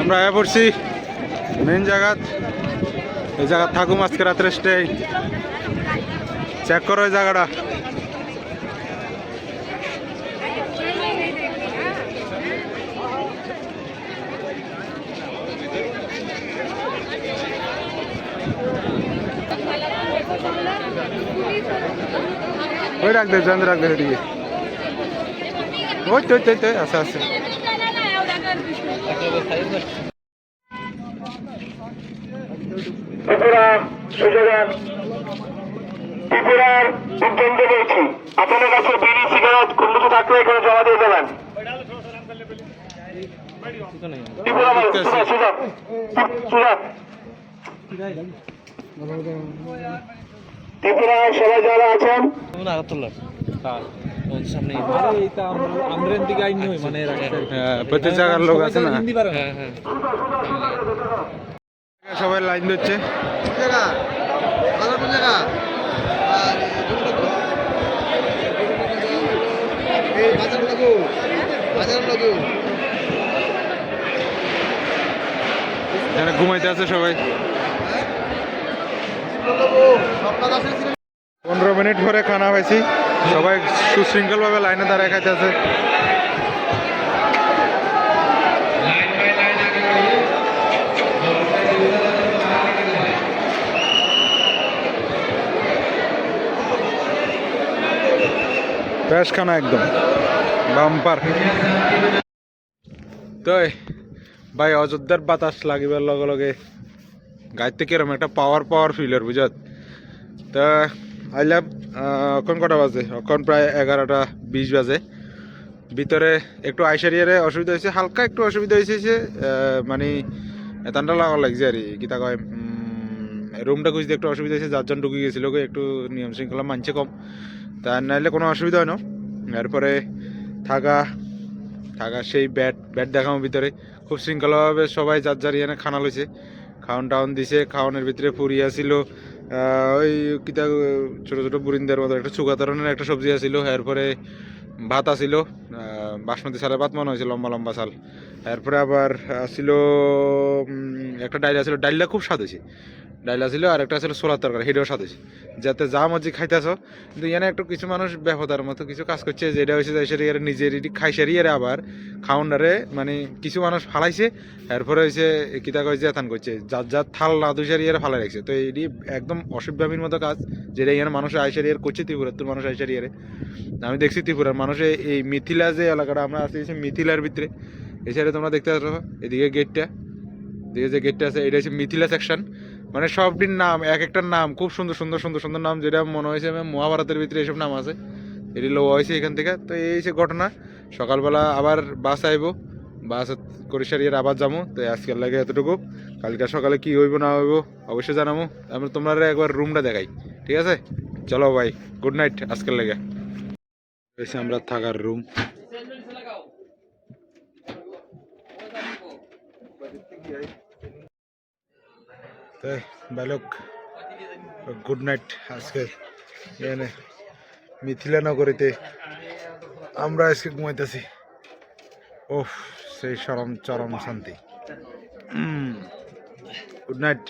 আমরা আয়া পড়ছি মেন জায়গা, এই জায়গা থাকুম আজকে রাত্রে স্টে। চেক করো এই জায়গাটা। ওই রাখ দে, জান রাখ দে এদিকে। ওই তো আচ্ছা আচ্ছা। ত্রিপুরা সুযোগান, ত্রিপুরার উদ্যন্ত বলছি, আপনাদের কাছে বিড়ি সিগারেট কোনো কিছু থাকলে এখানে জমা দিয়ে দেবেন। ত্রিপুরা সুযোগ ত্রিপুরা সবাই যারা আছেন প্রত্যেক জায়গার লোক আছে না, সবাই লাইন দিচ্ছে। এখানে ঘুমাইতে আছে সবাই। 15 মিনিট ধরে খানা পাইছি, সবাই সুশৃঙ্খল ভাবে লাইনে দাঁড়ায় খাইতে আছে। বেশ খানা একদম বাম্পার। তো ভাই অযোধ্যার বাতাস লাগিবার লগে লগে গাড়িতে কিরম একটা পাওয়ার ফিলার বুঝত। তা আইলাম এখন কটা বাজে, এখন প্রায় 11:20 বাজে। ভিতরে একটু আইসারিয়ারে অসুবিধা হয়েছে, হালকা একটু অসুবিধা হয়েছে, মানে ঠান্ডা লাগা লাগছে আর কি তা কয়। রুমটা খুঁজতে একটু অসুবিধা হয়েছে, 4 জন ঢুকে গেছিল, একটু নিয়ম শৃঙ্খলা মানছে কম, তা নাইলে কোনো অসুবিধা হয় না। এরপরে থাকা সেই ব্যাট দেখামো ভিতরে খুব শৃঙ্খলাভাবে সবাই যার এনে খানা লইছে, খাওয়ান দিছে। খাওয়ানোর ভিতরে পুরি আসিল, ওই কিতা ছোটো ছোটো বুরিন্দার মতো একটা চুগা ধরনের একটা সবজি আসিল। এরপরে ভাত আসিল, বাসমতি চালের ভাত মনে হয়েছে, লম্বা চাল। এরপরে আবার আসিল একটা ডাইল আসিল, ডাইলটা খুব স্বাদ হয়েছে। ডাইল আসিল আর একটা আসলে ছোলার তরকারি, সেটাও স্বাদ হয়েছে। যাতে যা মর্জি খাইতেছ, কিন্তু এখানে একটু কিছু মানুষ বেহদার মতো কিছু কাজ করছে, যেটা হয়েছে নিজের খাইসারি আরে আবার খাওয়ান্ডারে মানে কিছু মানুষ ফালাইছে। এরপরে হয়েছে কিতা কয়েছে এথান করছে, যার থাল না দুইসারি এর ফালাই রাখছে। তো এটি একদম অসভ্যামির মতো কাজ, যেটা এখানে মানুষ আইসারি এর করছে। ত্রিপুরার তো মানুষ আইসারি এর আমি দেখছি, ত্রিপুরার মানুষে এই মিথিলা যে এলাকাটা আমরা আছি, মিথিলার ভিতরে এই সাইডে তোমরা দেখতে পাচ্ছ এদিকে গেটটা, এদিকে যে গেটটা আছে এটা হচ্ছে মিথিলা সেকশন। মানে সবটির নাম এক একটা নাম খুব সুন্দর নাম, যেটা মনে হয়েছে মহাভারতের ভিতরে এইসব নাম আছে। এটি লো হয়েছে এখান থেকে। তো এই যে ঘটনা, সকালবেলা আবার বাস আইব, বাস করে সারিয়ে আবার যাবো। তো আজকের লাগে এতটুকু, কালকে সকালে কি হইব না হইব অবশ্যই জানাবো। আমরা তোমরা একবার রুমটা দেখাই, ঠিক আছে? চলো ভাই, গুড নাইট আজকের লাগে। আমরা থাকার রুম, বালক গুড নাইট। আজকে এখানে মিথিলা নগরীতে আমরা আজকে ঘুমাইতেছি। ওহ, সেই চরম শান্তি। Good night.